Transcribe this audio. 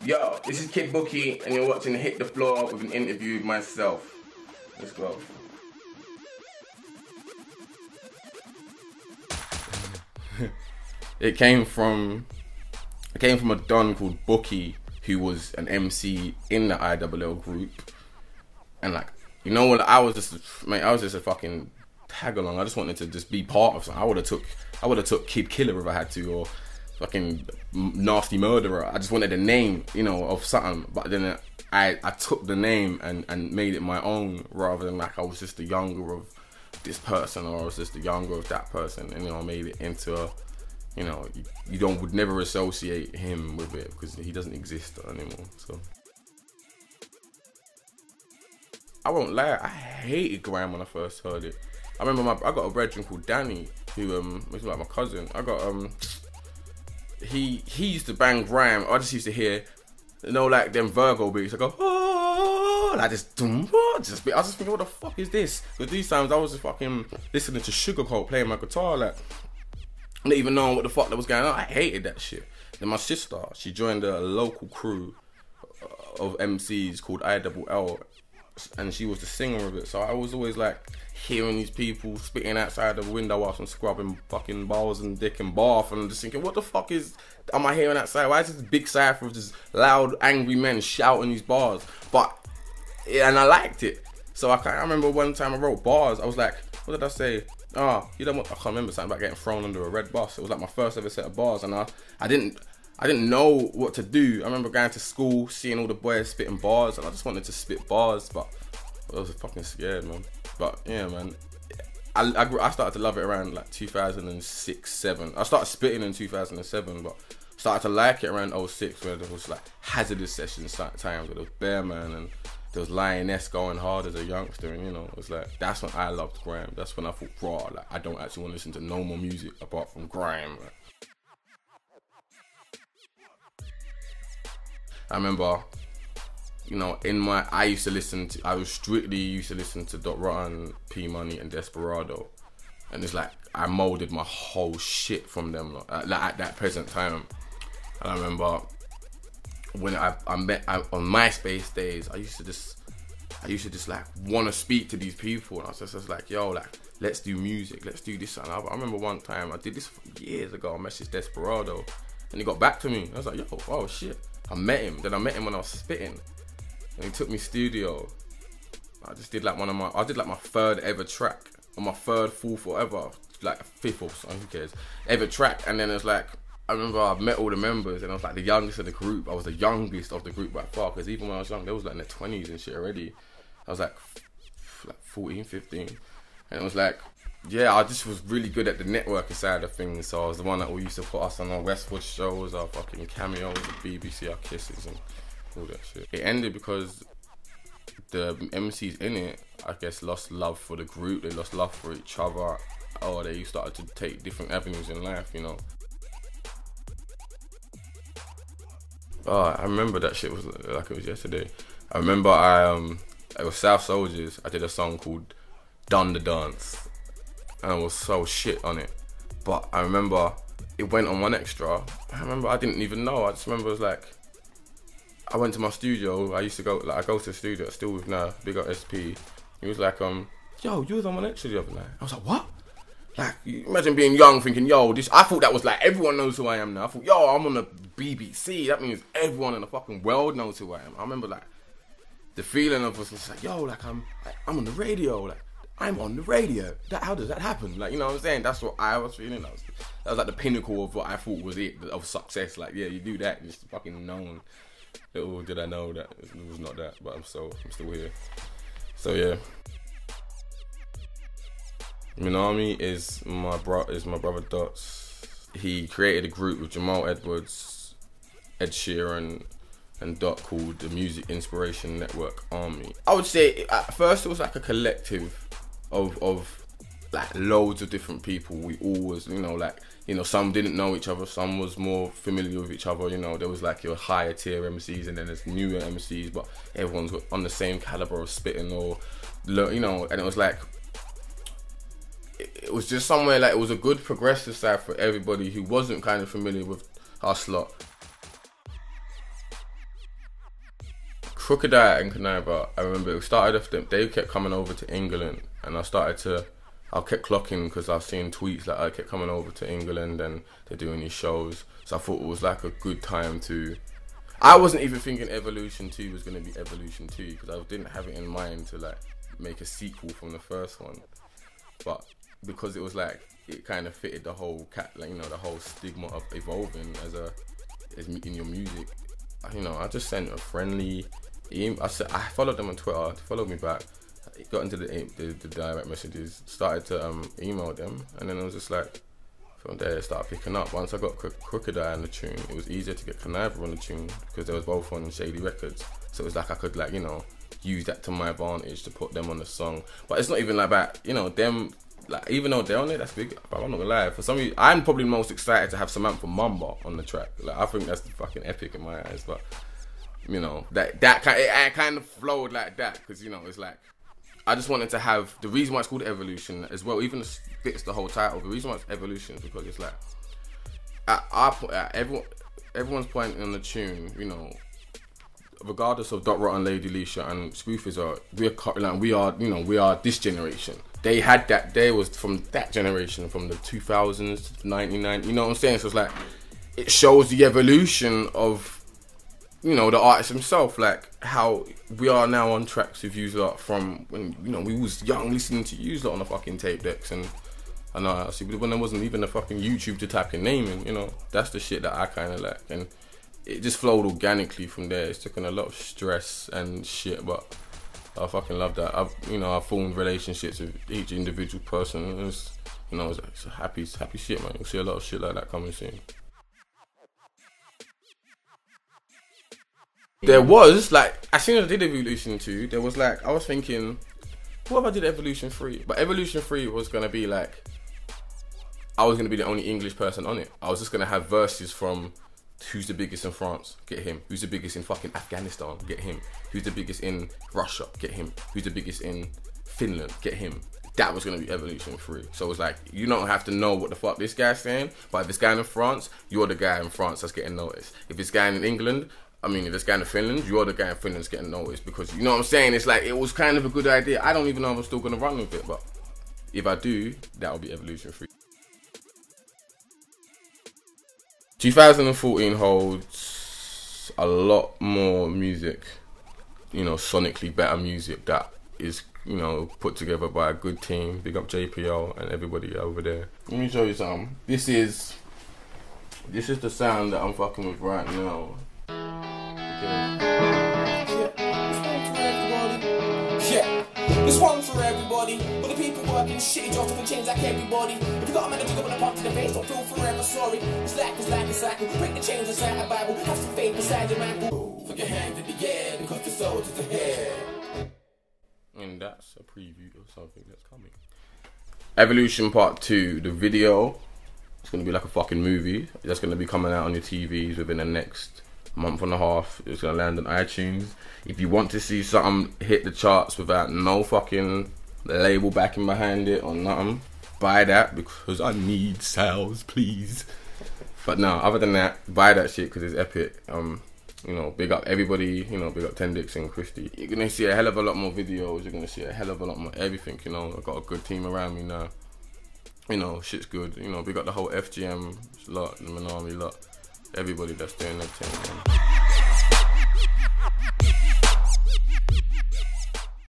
Yo, this is Kid Bookie, and you're watching Hit the Floor with an interview with myself. Let's go. It came from a don called Bookie, who was an MC in the ILL group, and like, you know what? I was just a fucking tag along. I just wanted to just be part of something. I would have took Kid Killer if I had to, or fucking Nasty Murderer. I just wanted a name, you know, of something. But then I took the name and made it my own, rather than like I was just the younger of this person, or I was just the younger of that person, and, you know, I made it into a, you know, you would never associate him with it because he doesn't exist anymore. So I won't lie, I hated grime when I first heard it. I remember I got a brethren called Danny, who was like my cousin. I got he used to bang grime. I just used to hear, you know, like them Virgo beats. I go, oh, like this, I was just thinking, what the fuck is this? Because these times I was just fucking listening to Sugarcoat playing my guitar, like, not even knowing what the fuck that was going on. I hated that shit. Then my sister, she joined a local crew of MCs called ILL, and she was the singer of it. So I was always like hearing these people spitting outside the window whilst I'm scrubbing fucking balls and dick and bath, and I'm just thinking, what the fuck am I hearing outside? Why is this big cypher of just loud, angry men shouting these bars? But, yeah, and I liked it. So I remember one time I wrote bars. I was like, what did I say? Oh, you don't want, I can't remember something about getting thrown under a red bus. It was like my first ever set of bars, and I didn't know what to do. I remember going to school, seeing all the boys spitting bars, and I just wanted to spit bars, but I was fucking scared, man. But yeah, man, I started to love it around like 2006, 7. I started spitting in 2007, but started to like it around 06, where there was like hazardous sessions times, where there was Bearman and there was Lioness going hard as a youngster, and, you know, it was like, that's when I loved grime. That's when I thought, raw, like, I don't actually want to listen to no more music apart from grime. Like, I remember, you know, I was strictly used to listen to Dot Rotten, P Money and Desperado, and it's like I molded my whole shit from them, like at that present time. And I remember when I met on MySpace days, I used to just like want to speak to these people, and I was just like, yo, like, let's do music, let's do this. And I remember one time I did this years ago. I messaged Desperado, and he got back to me. I was like, yo, oh shit. I met him. Then I met him when I was spitting, and he took me studio. I just did like my third ever track, or my third, fourth, whatever, like fifth or something, who cares, ever track. And then it's like, I remember I met all the members, and I was like the youngest of the group. I was the youngest of the group by far, because even when I was young, they was like in their 20s and shit already. I was like 14, 15. And it was like, yeah, I just was really good at the networking side of things. So I was the one that we used to put us on our Westwood shows, our fucking cameos, the BBC, our kisses and all that shit. It ended because the MCs in it, I guess, lost love for the group. They lost love for each other. Or they started to take different avenues in life, you know. Oh, I remember that shit was like it was yesterday. I remember it was South Soldiers. I did a song called Done the Dance, and I was so shit on it. But I remember it went on one extra. I remember I didn't even know. I just remember it was like, I went to my studio. I used to go, like, I go to the studio still with now, big up SP. He was like, yo, you was on one extra the other night. I was like, what? Like, imagine being young thinking, yo, this, I thought that was like, everyone knows who I am now. I thought, yo, I'm on the BBC. That means everyone in the fucking world knows who I am. I remember, like, the feeling of us just like, yo, like, I'm on the radio. Like, I'm on the radio. How does that happen? Like, you know what I'm saying? That's what I was feeling. That was like the pinnacle of what I thought was it, of success. Like, yeah, you do that, and it's fucking known. Little did I know that it was not that, but I'm still here. So, yeah. Minami is my brother Dots. He created a group with Jamal Edwards, Ed Sheeran, and Dot called the Music Inspiration Network Army. I would say at first it was like a collective of like loads of different people. We all was, you know, like, you know, some didn't know each other, some was more familiar with each other, you know. There was like your higher tier MCs and then there's newer MCs, but everyone's on the same caliber of spitting, or, you know, and it was like, it was just somewhere like, it was a good progressive side for everybody who wasn't kind of familiar with our slot. Crocodile and Conniver, I remember it started off them. They kept coming over to England, and I kept clocking because I've seen tweets that I kept coming over to England and they're doing these shows. So I thought it was like a good time to. I wasn't even thinking Evolution 2 was gonna be Evolution 2 because I didn't have it in mind to like make a sequel from the first one, but because it was like it kind of fitted the whole the whole stigma of evolving as in your music. I just sent a friendly email. I followed them on Twitter. They followed me back. Got into the direct messages. Started to email them, and then it was just like from there it started picking up. Once I got Crocodile on the tune, it was easier to get Conniver on the tune because they was both on Shady Records. So it was like I could use that to my advantage to put them on the song. But it's not even like that. Them. Like, even though they're on it, that's big. But I'm not gonna lie. For some reason, I'm probably most excited to have Samantha Mamba on the track. Like, I think that's fucking epic in my eyes. But it kind of flowed like that because it's like I just wanted to have the reason why it's called Evolution as well. Even fits the whole title. The reason why it's Evolution is because it's like everyone's pointing on the tune. Regardless of Dot Rotten, Lady Leisha, and Spoofers we are this generation. They had that. They was from that generation, from the 2000s to 99. You know what I'm saying? So it's like it shows the evolution of the artist himself, like how we are now on tracks with Use Lot from when we was young listening to Use Lot on the fucking tape decks, and I know see when there wasn't even a fucking YouTube to type your name in. That's the shit that I kind of like, and it just flowed organically from there. It's taken a lot of stress and shit, but I fucking love that. I've formed relationships with each individual person. It's a happy shit, man. You'll see a lot of shit like that coming soon. There was as soon as I did Evolution 2, there was I was thinking, what if I did Evolution 3? But Evolution 3 was gonna be I was gonna be the only English person on it. I was just gonna have verses from who's the biggest in France, get him. Who's the biggest in fucking Afghanistan, get him. Who's the biggest in Russia, get him. Who's the biggest in Finland, get him. That was going to be Evolution 3. So it's you don't have to know what the fuck this guy's saying, but if it's guy in France, you're the guy in France that's getting noticed. If it's guy in England, if it's guy in Finland, you're the guy in Finland that's getting noticed, because you know what I'm saying? It's it was kind of a good idea. I don't even know if I'm still going to run with it, but if I do, that'll be Evolution 3. 2014 holds a lot more music, sonically better music that is, put together by a good team. Big up JPL and everybody over there. Let me show you something. This is the sound that I'm fucking with right now. This one's for everybody. All the people working shitty jobs to change like everybody. If you got a man to go in a pop to the face, don't feel forever sorry. It's like a cycle. Break the chains inside the Bible. Have some faith beside your man. Put your hands in the air because the soul is ahead. And that's a preview of something that's coming. Evolution Part 2, the video. It's gonna be like a fucking movie. That's gonna be coming out on your TVs within the next month and a half. It's gonna land on iTunes. If you want to see something hit the charts without no fucking label backing behind it or nothing, buy that because I need sales, please. But no, other than that, buy that shit because it's epic. Big up everybody. Big up Tendix and Christy. You're gonna see a hell of a lot more videos. You're gonna see a hell of a lot more everything. I've got a good team around me now. Shit's good. Big up the whole FGM lot, the Minami lot. Everybody that's doing their thing, man.